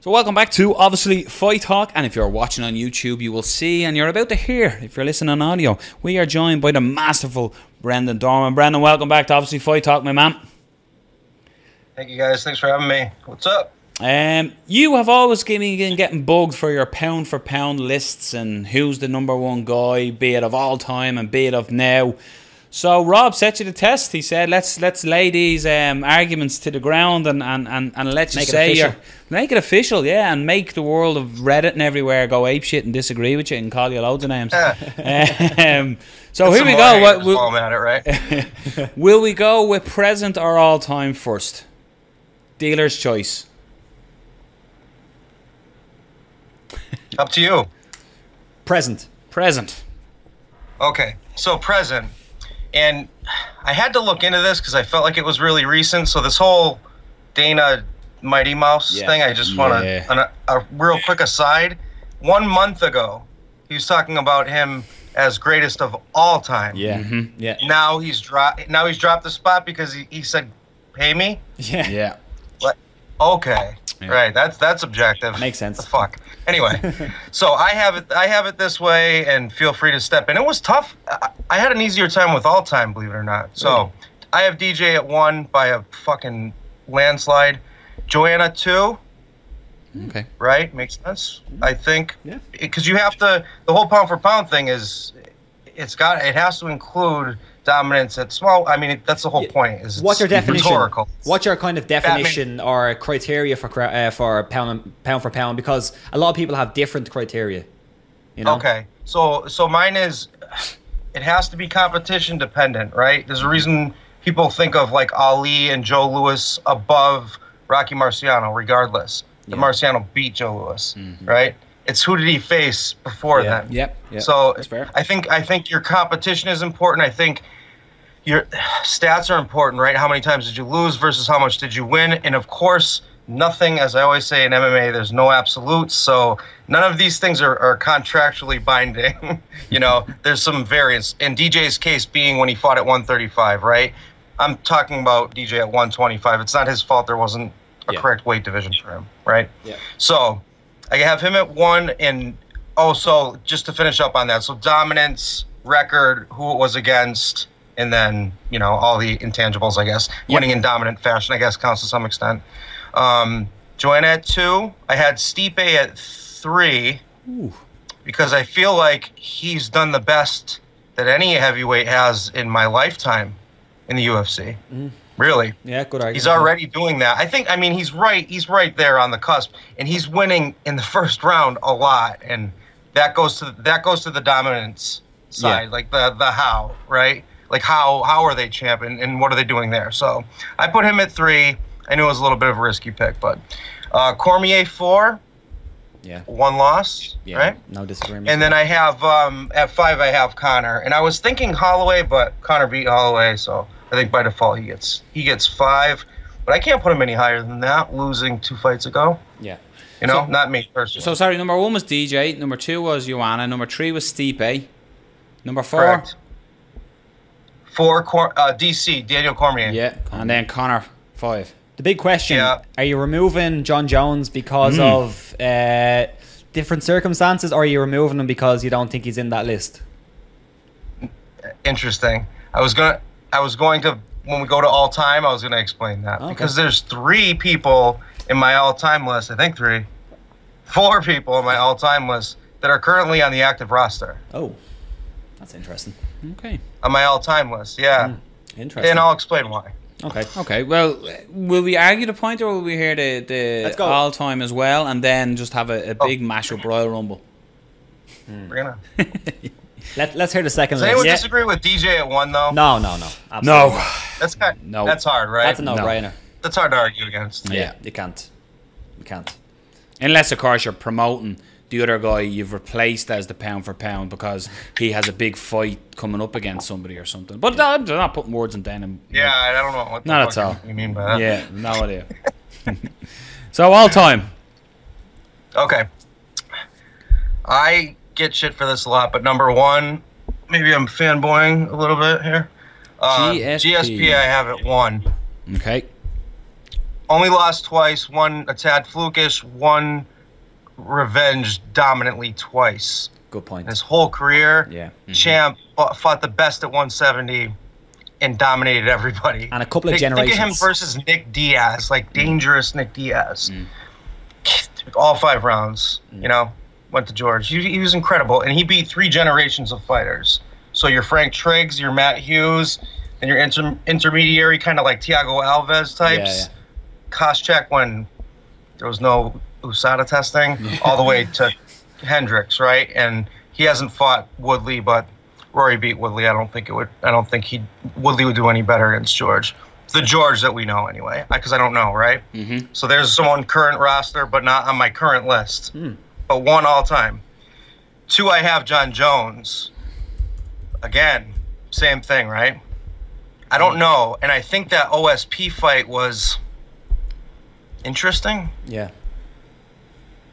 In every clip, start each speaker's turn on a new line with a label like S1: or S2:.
S1: So welcome back to, obviously, Fight Talk, and if you're watching on YouTube, you will see, and you're about to hear, if you're listening on audio, we are joined by the masterful Brendan Dorman. Brendan, welcome back to, obviously, Fight Talk, my man.
S2: Thank you, guys. Thanks for having me. What's up?
S1: You have always been getting bugged for your pound-for-pound lists and who's the #1 guy, be it of all time and be it of now. So Rob set you the test. He said, "Let's lay these arguments to the ground and let you say make it official, yeah, and make the world of Reddit and everywhere go apeshit and disagree with you and call you loads of names." So here we go. Will we go with present or all time first? Dealer's choice.
S2: Up to you.
S1: Present.
S2: Okay, so present. And I had to look into this because I felt like it was really recent. So this whole Dana Mighty Mouse thing, I just want to, a real quick aside. 1 month ago, he was talking about him as greatest of all time.
S1: Yeah. Mm-hmm. Yeah.
S2: Now he's dropped the spot because he said, "Pay me."
S1: Yeah. Yeah.
S2: But, okay. Yeah. Right. That's objective.
S1: Makes sense.
S2: The fuck. Anyway, so I have it this way, and feel free to step in. It was tough. I had an easier time with all time, believe it or not. So I have DJ at 1 by a fucking landslide. Joanna 2.
S1: Okay.
S2: Right? Makes sense. I think. Yeah. Because you have to. The whole pound for pound thing is. It has to include dominance at small. I mean, that's the whole point.
S3: What's your definition?
S2: Rhetorical.
S3: What's your kind of definition or criteria for pound for pound? Because a lot of people have different criteria. You know?
S2: Okay, so mine is, it has to be competition dependent, right? There's a reason people think of like Ali and Joe Louis above Rocky Marciano, regardless. Yeah. Marciano beat Joe Louis, right? It's who did he face before then.
S1: Yep.
S2: So
S1: that's fair.
S2: I think your competition is important. I think your stats are important, right? How many times did you lose versus how much did you win? And of course, nothing, as I always say in MMA, there's no absolutes. So none of these things are contractually binding. You know, there's some variance. In DJ's case being when he fought at 135, right? I'm talking about DJ at 125. It's not his fault there wasn't a correct weight division for him, right? Yeah. So I have him at 1, and also just to finish up on that, so dominance, record, who it was against, and then, you know, all the intangibles, I guess. Winning in dominant fashion, I guess, counts to some extent. Joanna at 2. I had Stipe at 3. Ooh. Because I feel like he's done the best that any heavyweight has in my lifetime in the UFC. Really.
S3: Yeah, good argument.
S2: He's already doing that. I mean, he's right there on the cusp, and he's winning in the first round a lot, and that goes to the dominance side, like the how, right? Like how are they champ, and what are they doing there? So I put him at 3. I knew it was a little bit of a risky pick, but Cormier 4.
S3: Yeah.
S2: 1 loss, right?
S3: No disagreement.
S2: And then I have at 5 I have Connor, and I was thinking Holloway, but Connor beat Holloway, so I think by default he gets 5, but I can't put him any higher than that, losing 2 fights ago.
S3: Yeah.
S2: You know, not me personally.
S1: So sorry, #1 was DJ, #2 was Joanna, #3 was Stipe, #4.
S2: Correct. 4 DC, Daniel Cormier.
S1: Yeah, and then Connor 5.
S3: The big question, are you removing John Jones because of different circumstances, or are you removing him because you don't think he's in that list?
S2: Interesting. I was going to, when we go to all time, I was going to explain that. Okay. Because there's 3 people in my all time list, I think 4 people in my all time list that are currently on the active roster.
S3: Oh, that's interesting.
S1: Okay.
S2: On my all time list, yeah.
S3: Interesting.
S2: And I'll explain why.
S1: Okay. Well, will we argue the point, or will we hear the all time as well, and then just have a big mashup Royal Rumble?
S2: We're gonna.
S3: Let's hear the second.
S2: Does anyone disagree with DJ at 1 though?
S3: No.
S1: No.
S2: That's hard, right?
S3: That's a no-brainer.
S2: That's hard to argue against.
S3: Yeah, you can't.
S1: Unless, of course, you're promoting the other guy you've replaced as the pound for pound because he has a big fight coming up against somebody or something. But I'm not putting words in Dan.
S2: Yeah, I don't know what
S1: not at all.
S2: You mean by that?
S1: Yeah, no idea. So all time.
S2: Okay. I get shit for this a lot, but #1, maybe I'm fanboying a little bit here. GSP I have at 1.
S1: Okay.
S2: only lost twice, one a tad flukish, one revenge dominantly twice.
S3: Good point.
S2: His whole career,
S3: Yeah.
S2: champ, fought the best at 170 and dominated everybody.
S3: And a couple of generations.
S2: Think of him versus Nick Diaz, like dangerous Nick Diaz. All 5 rounds, you know, went to George. He was incredible, and he beat 3 generations of fighters. So your Frank Triggs, your Matt Hughes, and your intermediary, kind of like Thiago Alves types.
S3: Yeah.
S2: Koscheck when there was no USADA testing, all the way to Hendricks, right? And he hasn't fought Woodley, but Rory beat Woodley. I don't think Woodley would do any better against George. The George that we know anyway, because I don't know, right? So there's someone current roster, but not on my current list. But 1 all time. 2, I have John Jones. Again, same thing, right? I don't know, and I think that OSP fight was interesting.
S3: Yeah.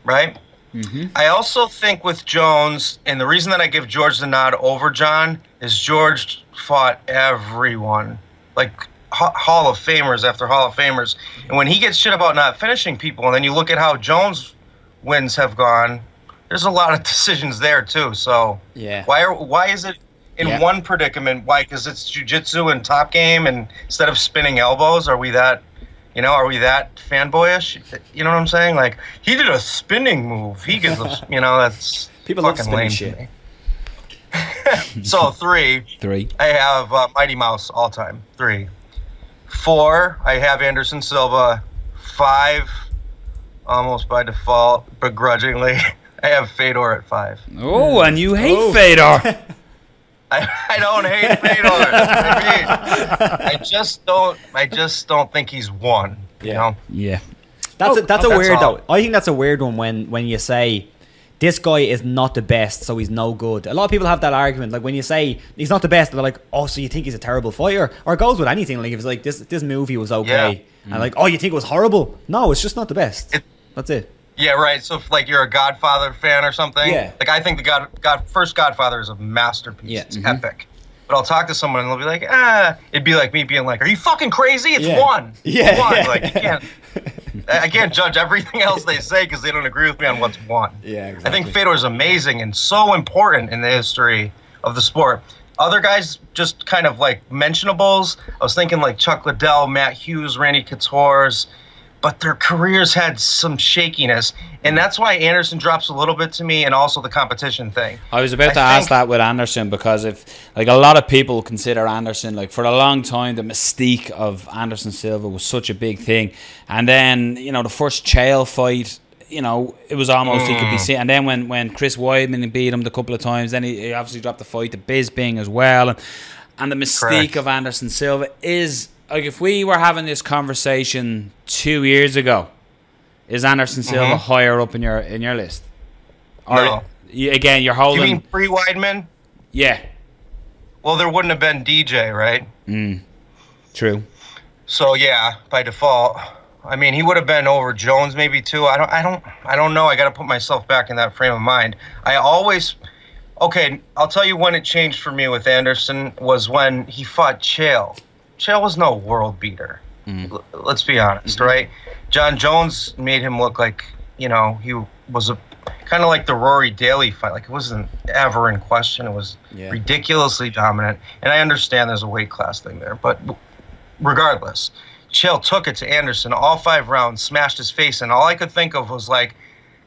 S2: Right? I also think with Jones, and the reason that I give George the nod over John is George fought everyone. Like Hall of Famers after Hall of Famers. And when he gets shit about not finishing people, and then you look at how Jones' wins have gone, there's a lot of decisions there too. So
S3: yeah.
S2: Why is it in one predicament? Why? Because it's jiu-jitsu and top game, and instead of spinning elbows, are we that fanboyish? You know what I'm saying? Like, he did a spinning move. He gives a, that's
S3: people love
S2: fucking lame
S3: shit.
S2: to me. So 3. I have Mighty Mouse all time. 3. 4. I have Anderson Silva. 5. Almost by default, begrudgingly, I have Fedor at 5.
S1: Oh, and you hate Fedor.
S2: I don't hate Fedor. I just don't think he's won. You know?
S1: Yeah.
S3: That's a weird though. I think that's a weird one when you say this guy is not the best, so he's no good. A lot of people have that argument. Like when you say he's not the best, they're like, oh, so you think he's a terrible fighter? Or it goes with anything. Like if it's like this movie was okay, and like, oh, you think it was horrible? No, it's just not the best. That's it.
S2: Yeah, right. So if like you're a Godfather fan or something, like I think the first Godfather is a masterpiece.
S3: Yeah.
S2: It's epic. But I'll talk to someone and they'll be like, it'd be like me being like, are you fucking crazy? It's one.
S3: Yeah.
S2: One. Like I can't judge everything else they say because they don't agree with me on what's one.
S3: Yeah, exactly.
S2: I think Fedor is amazing and so important in the history of the sport. Other guys just kind of like mentionables. I was thinking like Chuck Liddell, Matt Hughes, Randy Couture's, but their careers had some shakiness, and that's why Anderson drops a little bit to me, and also the competition thing.
S1: I was about to ask that with Anderson, because if like a lot of people consider Anderson, like for a long time the mystique of Anderson Silva was such a big thing, and then the first Chael fight, it was almost he could be seen, and then when Chris Weidman beat him a couple of times, then he obviously dropped the fight to Bisping as well, and the mystique of Anderson Silva is. Like, if we were having this conversation 2 years ago, is Anderson Silva higher up in your list? Or
S2: no.
S1: Again, you're holding...
S2: You mean pre-Weidman?
S1: Yeah.
S2: Well, there wouldn't have been DJ, right?
S1: True.
S2: So, yeah, by default. I mean, he would have been over Jones maybe, too. I don't know. I got to put myself back in that frame of mind. Okay, I'll tell you when it changed for me with Anderson was when he fought Chael. Chael was no world beater. Let's be honest, right? John Jones made him look like, he was a kind of like the Rory Daly fight. Like, it wasn't ever in question. It was ridiculously dominant. And I understand there's a weight class thing there. But regardless, Chael took it to Anderson all 5 rounds, smashed his face. And all I could think of was like,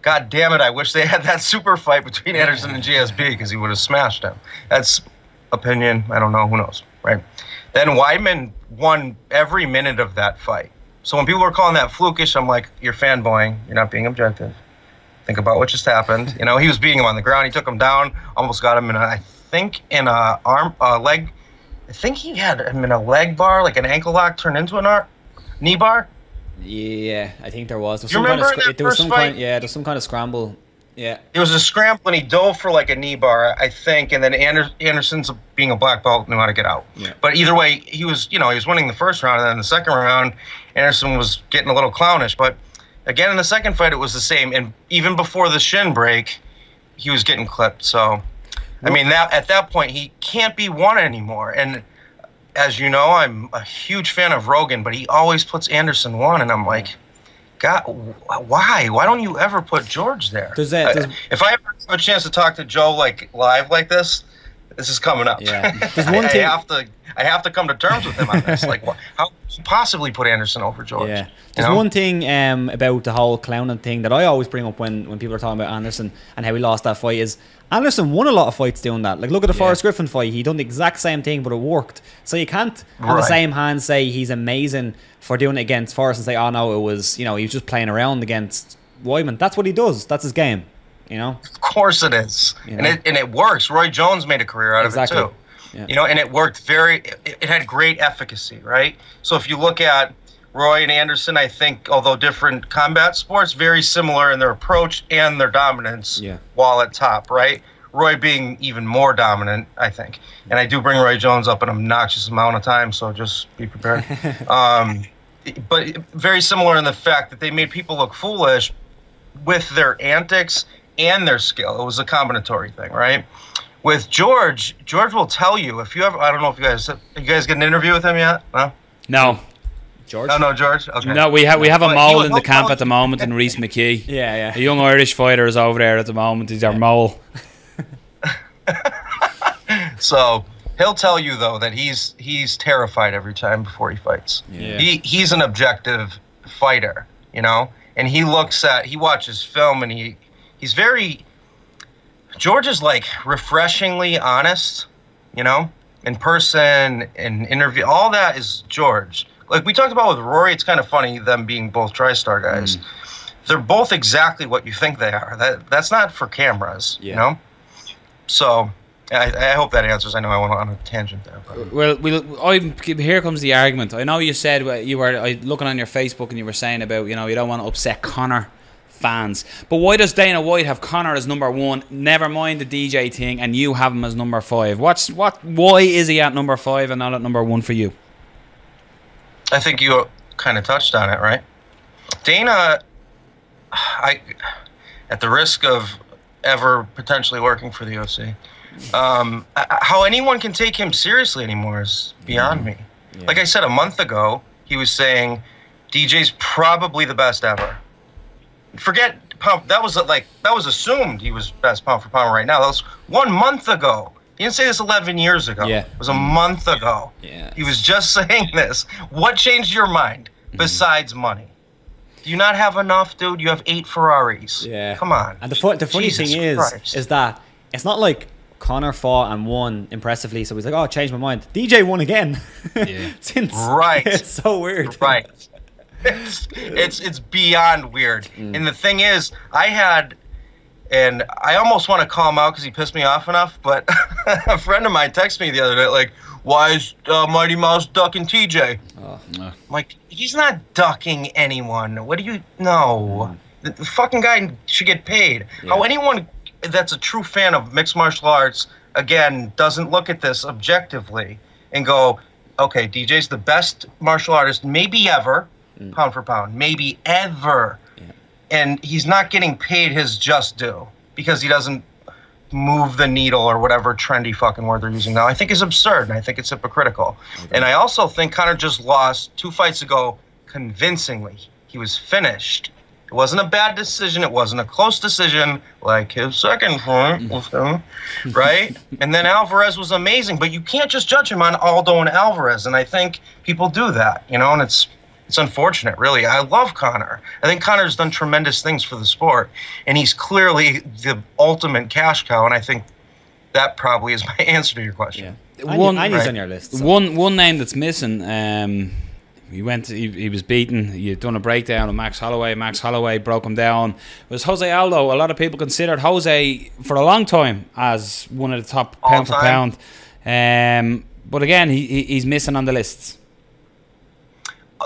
S2: God damn it, I wish they had that super fight between Anderson and GSP because he would have smashed him. That's opinion. I don't know. Who knows, right? Then Weidman won every minute of that fight. So when people were calling that flukish, I'm like, you're fanboying. You're not being objective. Think about what just happened. He was beating him on the ground. He took him down, almost got him in leg. I think he had him in a leg bar, like an ankle lock turned into a knee bar.
S3: Yeah, I think there was.
S2: There was some
S3: kind of scramble. Yeah.
S2: It was a scramble, and he dove for like a knee bar, I think, and then Anderson's being a black belt knew how to get out. Yeah. But either way, he was winning the first round, and then the second round, Anderson was getting a little clownish. But again, in the second fight, it was the same, and even before the shin break, he was getting clipped. So, I mean, at that point, he can't be won anymore. And as you know, I'm a huge fan of Rogan, but he always puts Anderson 1, and I'm like, God, why? Why don't you ever put George there? If I ever have a chance to talk to Joe like live like this is coming up.
S3: Yeah. There's one thing.
S2: I have to come to terms with him on this. Like, how could you possibly put Anderson over George?
S3: Yeah. There's one thing about the whole clowning thing that I always bring up when people are talking about Anderson and how he lost that fight is Anderson won a lot of fights doing that. Like, look at the Forrest Griffin fight. He done the exact same thing, but it worked. So you can't, on the same hand, say he's amazing for doing it against Forrest and say, oh no, it was, he was just playing around against Weidman. That's what he does. That's his game. Of
S2: course it is. And it works. Roy Jones made a career out of it too. Yeah. And it worked it had great efficacy, right? So if you look at Roy and Anderson, I think, although different combat sports, very similar in their approach and their dominance while at top, right? Roy being even more dominant, I think. And I do bring Roy Jones up an obnoxious amount of times, so just be prepared. But very similar in the fact that they made people look foolish with their antics and their skill. It was a combinatory thing, right? With George will tell you if you ever. I don't know if you guys get an interview with him yet.
S1: No.
S2: George? No, George. Okay.
S1: No, we have a mole in the camp at the moment in Reese McKee.
S3: Yeah.
S1: A young Irish fighter is over there at the moment. He's our mole.
S2: So he'll tell you though that he's terrified every time before he fights.
S1: Yeah.
S2: He's an objective fighter, and he watches film and he's very. George is like refreshingly honest, in person, in interview. All that is George. Like we talked about with Rory, it's kind of funny them being both TriStar guys. They're both exactly what you think they are. That's not for cameras, So I hope that answers. I know I went on a tangent there. But.
S1: Well, here comes the argument. I know you said you were looking on your Facebook and you were saying about you don't want to upset Conor fans, but why does Dana White have Conor as number 1? Never mind the DJ thing, and you have him as number 5. Why is he at number 5 and not at number 1 for you?
S2: I think you kind of touched on it, right? Dana, at the risk of ever potentially working for the UFC, how anyone can take him seriously anymore is beyond me. Yeah. Like I said a month ago, he was saying DJ's probably the best ever. Forget pound. That was assumed he was best pound for pound right now. That was 1 month ago. He didn't say this 11 years ago.
S3: Yeah.
S2: It was a month ago.
S3: Yeah.
S2: He was just saying this. What changed your mind besides money? Do you not have enough, dude? You have 8 Ferraris.
S3: Yeah.
S2: Come on.
S3: And the funny thing is that it's not like Conor fought and won impressively, so he's like, oh, I changed my mind. DJ won again.
S1: Yeah.
S2: Right.
S3: It's so weird.
S2: Right. It's beyond weird. And the thing is, and I almost want to call him out because he pissed me off enough, but a friend of mine texted me the other day, like, why is Mighty Mouse ducking TJ?
S3: Oh, no.
S2: I'm like, he's not ducking anyone. What do you know? The fucking guy should get paid. Yeah. How anyone that's a true fan of mixed martial arts, again, doesn't look at this objectively and go, okay, DJ's the best martial artist maybe ever, pound for pound, maybe ever. Yeah. And he's not getting paid his just due because he doesn't move the needle or whatever trendy fucking word they're using now. I think is absurd, and I think it's hypocritical. Okay. And I also think Conor just lost 2 fights ago convincingly. He was finished. It wasn't a bad decision. It wasn't a close decision like his second fight with him, right? And then Alvarez was amazing, but you can't just judge him on Aldo and Alvarez, and I think people do that, and it's unfortunate, really. I love Conor. I think Conor's done tremendous things for the sport, and he's clearly the ultimate cash cow, and I think that probably is my answer to your question.
S3: Yeah. He's on your list. So.
S1: One name that's missing, he was beaten. You've done a breakdown of Max Holloway. Max Holloway broke him down. It was Jose Aldo. A lot of people considered Jose for a long time as one of the top pound for pound. But again, he's missing on the lists.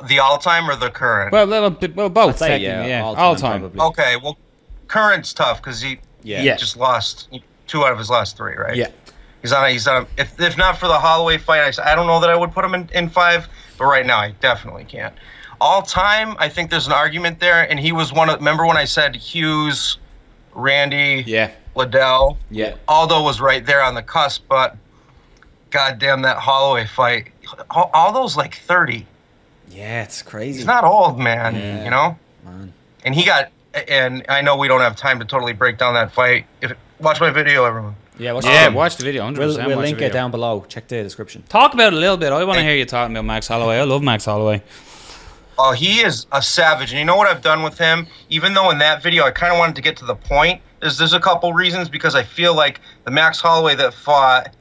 S2: The all-time or the current?
S1: Well, both.
S3: Yeah,
S1: all-time.
S2: Okay, well, current's tough because he just lost 2 out of his last 3, right?
S1: Yeah.
S2: He's on. If not for the Holloway fight, I don't know that I would put him in 5, but right now I definitely can't. All-time, I think there's an argument there, and he was one of. Remember when I said Hughes, Randy,
S1: yeah,
S2: Liddell?
S1: Yeah.
S2: Aldo was right there on the cusp, but goddamn, that Holloway fight. Aldo's like 30.
S3: Yeah, it's crazy.
S2: He's not old, man.
S3: Yeah.
S2: You know.
S3: Man.
S2: And he got. And I know we don't have time to totally break down that fight. Watch my video, everyone.
S3: Yeah,
S1: watch the video. 100%.
S3: We'll link it down below. Check the description.
S1: Talk about it a little bit. I want to hear you talking about Max Holloway. I love Max Holloway.
S2: Oh, he is a savage. And you know what I've done with him? Even though in that video I kind of wanted to get to the point, there's a couple reasons, because I feel like the Max Holloway that fought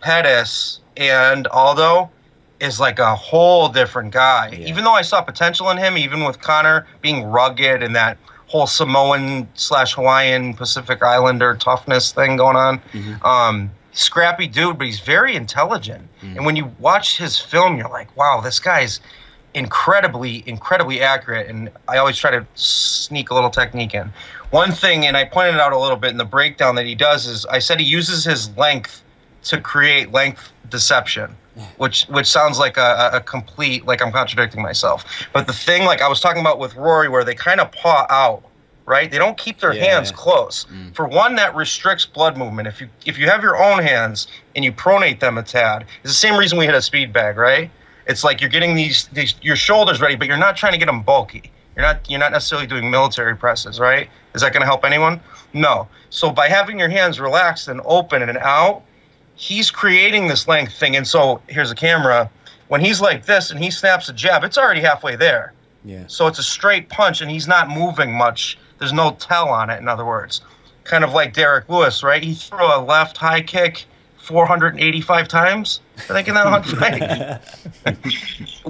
S2: Pettis and Aldo is like a whole different guy. Yeah. Even though I saw potential in him, even with Conor being rugged and that whole Samoan/Hawaiian Pacific Islander toughness thing going on. Scrappy dude, but he's very intelligent. And when you watch his film, you're like, wow, this guy's incredibly accurate. And I always try to sneak a little technique in. One thing, and I pointed it out a little bit in the breakdown that he does, is I said he uses his length to create length deception. Which sounds like a complete, like I'm contradicting myself. But the thing, like I was talking about with Rory, where they kind of paw out, right? They don't keep their hands close. For one, that restricts blood movement. If you have your own hands and you pronate them a tad, it's the same reason we hit a speed bag, right? It's like you're getting these your shoulders ready, but you're not trying to get them bulky. You're not necessarily doing military presses, right? Is that going to help anyone? No. So by having your hands relaxed and open and out, he's creating this length thing. And so here's a camera. When he's like this and he snaps a jab, it's already halfway there. Yeah. So it's a straight punch and he's not moving much. There's no tell on it, in other words. Kind of like Derek Lewis, right? He threw a left high kick 485 times, I think, in that one fight.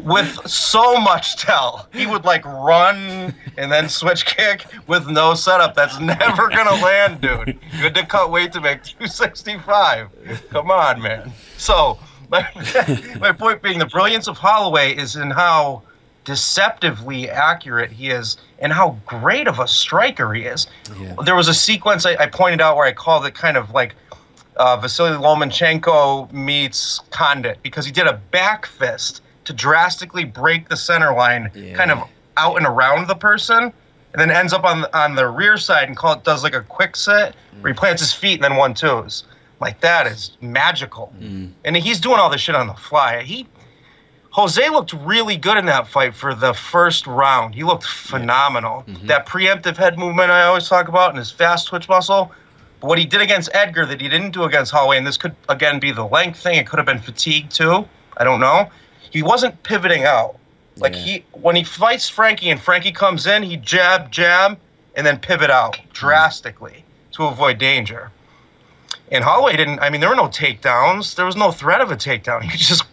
S2: With so much tell. He would like run and then switch kick with no setup. That's never going to land, dude. Good to cut weight to make 265. Come on, man. So my point being, the brilliance of Holloway is in how deceptively accurate he is and how great of a striker he is. Yeah. There was a sequence I pointed out where I called it kind of like Vasily Lomachenko meets Condit, because he did a back fist to drastically break the center line, kind of out and around the person, and then ends up on the rear side and does like a quick sit where he plants his feet and then 1-2s. Like, that is magical. And he's doing all this shit on the fly. Jose looked really good in that fight for the first round. He looked phenomenal. That preemptive head movement I always talk about and his fast twitch muscle. But what he did against Edgar that he didn't do against Holloway, and this could, again, be the length thing. It could have been fatigue, too. I don't know. He wasn't pivoting out. Like, when he fights Frankie and Frankie comes in, he jab, and then pivot out drastically to avoid danger. And Holloway didn't, I mean, there were no takedowns. There was no threat of a takedown. He was just,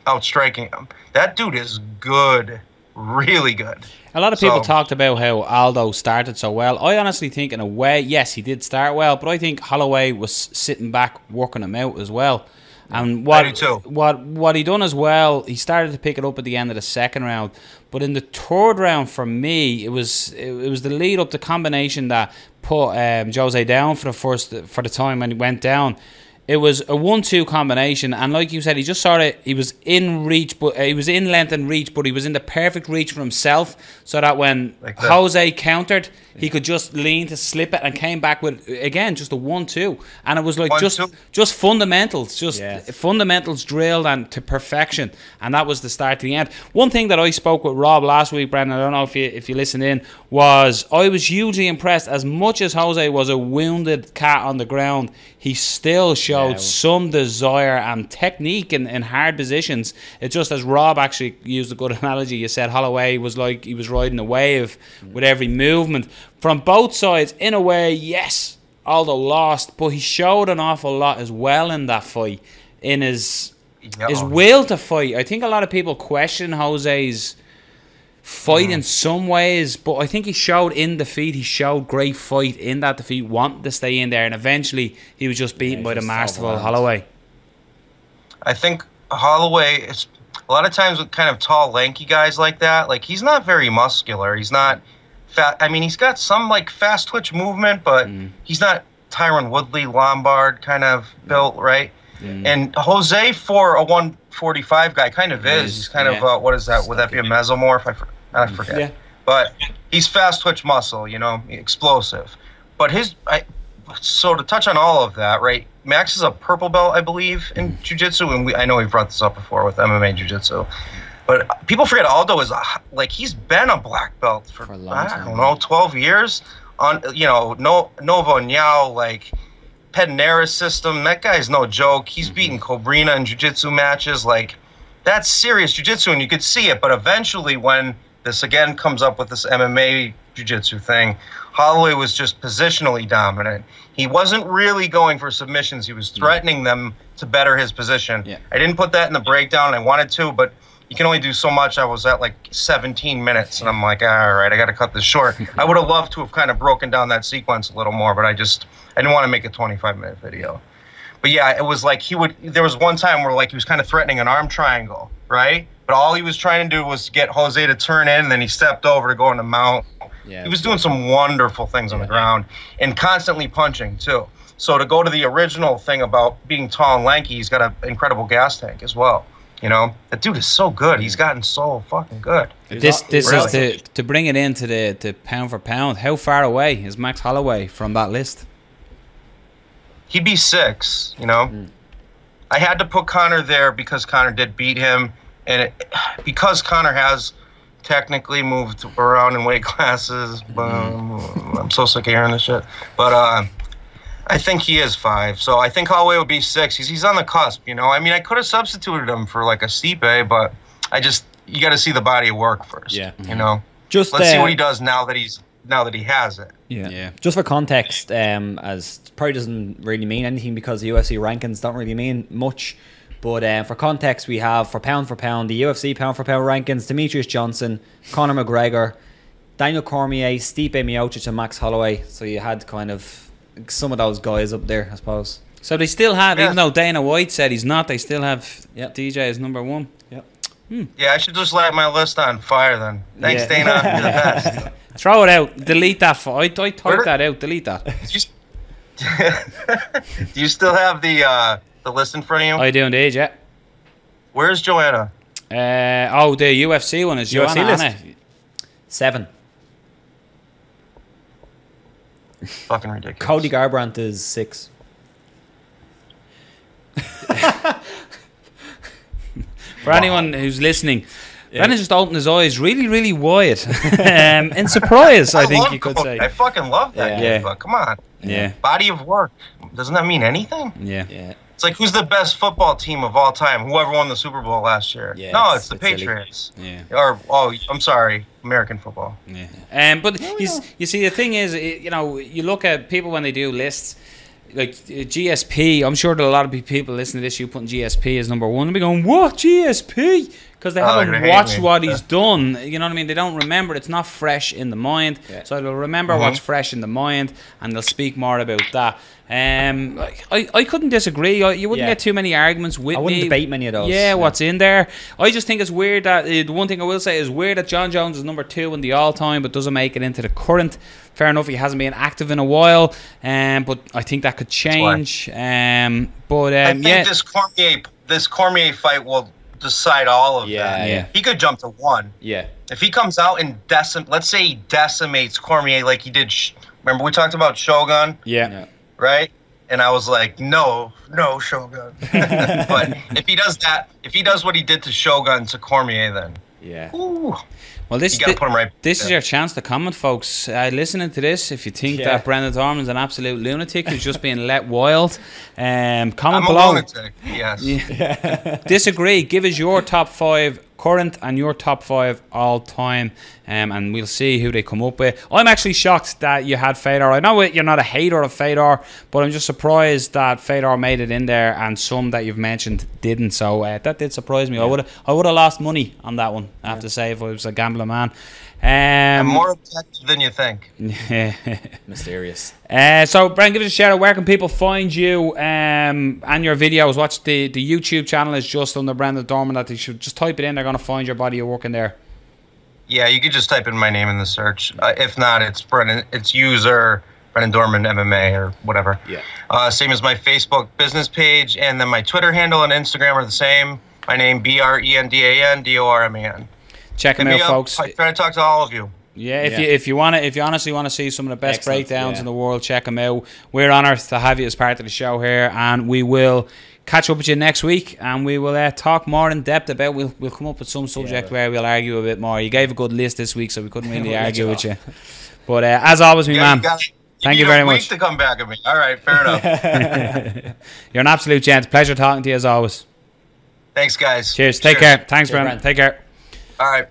S2: outstriking him. That dude is good. Really good.
S1: A lot of people talked about how Aldo started so well. I honestly think, in a way, yes, he did start well, but I think Holloway was sitting back working him out as well. And what he done as well, he started to pick it up at the end of the second round. But in the third round, for me, it was the lead up, the combination that put Jose down for the time when he went down. It was a 1-2 combination, and like you said, he was in reach, but he was in length and reach, but he was in the perfect reach for himself, so that when Jose countered, he could just lean to slip it and came back with, again, just a 1-2, and it was like just fundamentals, fundamentals drilled and to perfection, and that was the start to the end. One thing that I spoke with Rob last week, Brendan, I don't know if you listened in, was I was hugely impressed. As much as Jose was a wounded cat on the ground, he still showed some desire and technique in hard positions. It's just, as Rob actually used a good analogy, you said Holloway was like he was riding a wave with every movement. From both sides, in a way, yes, Aldo lost, but he showed an awful lot as well in that fight, in his will to fight. I think a lot of people question Jose's fight in some ways, but I think he showed in defeat, he showed great fight in that defeat, wanting to stay in there, and eventually he was just beaten by the masterful Holloway.
S2: I think Holloway is, a lot of times with kind of tall, lanky guys like that, like, he's not very muscular, he's not fat. I mean, he's got some like fast twitch movement, but he's not Tyron Woodley, Lombard kind of built, right? And Jose, for a 145 guy, kind of is. He's kind of, what is that? Would that be a mesomorph? I forget. Yeah. But he's fast twitch muscle, explosive. But so to touch on all of that, right? Max is a purple belt, I believe, in jiu-jitsu, and I know we've brought this up before with MMA jiu-jitsu. But people forget Aldo is like he's been a black belt for
S1: a long time.
S2: I don't know, 12 years on Novo Niao, like Pedernera's system. That guy's no joke. He's beaten Cobrina in jiu-jitsu matches. Like that's serious jiu-jitsu, and you could see it. But eventually, when this again comes up with this MMA jiu-jitsu thing, Holloway was just positionally dominant. He wasn't really going for submissions. He was threatening them to better his position.
S1: Yeah.
S2: I didn't put that in the breakdown. I wanted to, but you can only do so much. I was at like 17 minutes, and I'm like, all right, I got to cut this short. I would have loved to have kind of broken down that sequence a little more, but I didn't want to make a 25-minute video. But yeah, it was like there was one time where like he was kind of threatening an arm triangle, right? But all he was trying to do was get Jose to turn in, and then he stepped over to go into mount. Yeah, he was doing some wonderful things on the ground and constantly punching too. So to go to the original thing about being tall and lanky, he's got an incredible gas tank as well. You know, that dude is so good. He's gotten so fucking good.
S1: This is to bring it into the pound for pound. How far away is Max Holloway from that list?
S2: He'd be 6, you know. I had to put Conor there because Conor did beat him, and because Conor has technically moved around in weight classes. I'm so sick of hearing this shit. But I think he is 5. So I think Holloway would be 6. He's on the cusp, you know. I mean, I could have substituted him for like a Stipe, but you got to see the body of work first. Yeah. You know. Let's see what he does now that he has it.
S3: Yeah. Just for context, as probably doesn't really mean anything because the UFC rankings don't really mean much. But for context, we have for pound, the UFC pound for pound rankings: Demetrius Johnson, Conor McGregor, Daniel Cormier, Stipe Miocic, and Max Holloway. So you had kind of some of those guys up there, I suppose. So they still have, even though Dana White said he's not, they still have DJ as number 1. Yep.
S2: Yeah, I should just light my list on fire then. Thanks, Dana. You're the best.
S1: Throw it out. Delete that. I typed that out. Delete that.
S2: Do you still have the list in front of you?
S1: I do indeed, yeah.
S2: Where's Joanna?
S1: The UFC one is
S3: UFC
S1: Joanna.
S3: list. 7.
S2: Fucking ridiculous.
S3: Cody Garbrandt is 6.
S1: For anyone who's listening, Brendan just opened his eyes really, really wide. In surprise, I think you could say.
S2: I fucking love that game, but come on.
S1: Yeah.
S2: Body of work. Doesn't that mean anything?
S1: Yeah.
S2: It's like, who's the best football team of all time? Whoever won the Super Bowl last year.
S3: Yeah,
S2: no, it's the Patriots.
S1: Yeah.
S2: I'm sorry, American football.
S1: Yeah. But you see, the thing is, you look at people when they do lists, like GSP. I'm sure that a lot of people listening to this, you putting GSP as number 1, and be going, what, GSP? Because they haven't watched what he's done. You know what I mean? They don't remember. It's not fresh in the mind. Yeah. So they'll remember what's fresh in the mind, and they'll speak more about that. I couldn't disagree. You wouldn't get too many arguments with me.
S3: I wouldn't debate many of those.
S1: Yeah, what's in there. I just think it's weird that the one thing I will say is weird that John Jones is number 2 in the all-time, but doesn't make it into the current. Fair enough, he hasn't been active in a while, but I think that could change. I
S2: think this Cormier fight will decide all of that.
S1: Yeah.
S2: He could jump to 1.
S1: Yeah.
S2: If he comes out and let's say he decimates Cormier like he did. Remember we talked about Shogun?
S1: Yeah.
S2: Right? And I was like, no, Shogun. But if he does that, if he does what he did to Shogun to Cormier, then ooh.
S1: Well, this
S2: is
S1: your chance to comment, folks. Listening to this, if you think that Brendan Dorman's an absolute lunatic who's just being let wild, comment below.
S2: I'm a lunatic, yes.
S1: Disagree. Give us your top 5 current and your top 5 all time, and we'll see who they come up with. I'm actually shocked that you had Fedor. I know you're not a hater of Fedor, but I'm just surprised that Fedor made it in there and some that you've mentioned didn't. So that did surprise me. I would have lost money on that one, I have to say, if I was a gambling man.
S2: I'm more objective than you think.
S3: Mysterious.
S1: So, Brendan, give us a shout out. Where can people find you and your videos? Watch the YouTube channel is just under Brendan Dorman. That they should just type it in. They're going to find your body of work in there.
S2: Yeah, you could just type in my name in the search. If not, it's Brendan. It's user Brendan Dorman MMA or whatever. Yeah. Same as my Facebook business page, and then my Twitter handle and Instagram are the same. My name BrendanDorman.
S1: Check him out, folks.
S2: I try to talk to all of you.
S1: Yeah, if you honestly want to see some of the best breakdowns in the world, check them out. We're honoured to have you as part of the show here, and we will catch up with you next week, and we will talk more in depth about. We'll come up with some subject where we'll argue a bit more. You gave a good list this week, so we couldn't really argue with you. But as always, me man. Thank you very much.
S2: To come back at me. All right, fair
S1: enough. You're an absolute gent. Pleasure talking to you as always.
S2: Thanks, guys.
S1: Cheers. Take care. Thanks, Brendan. Take care.
S2: All right.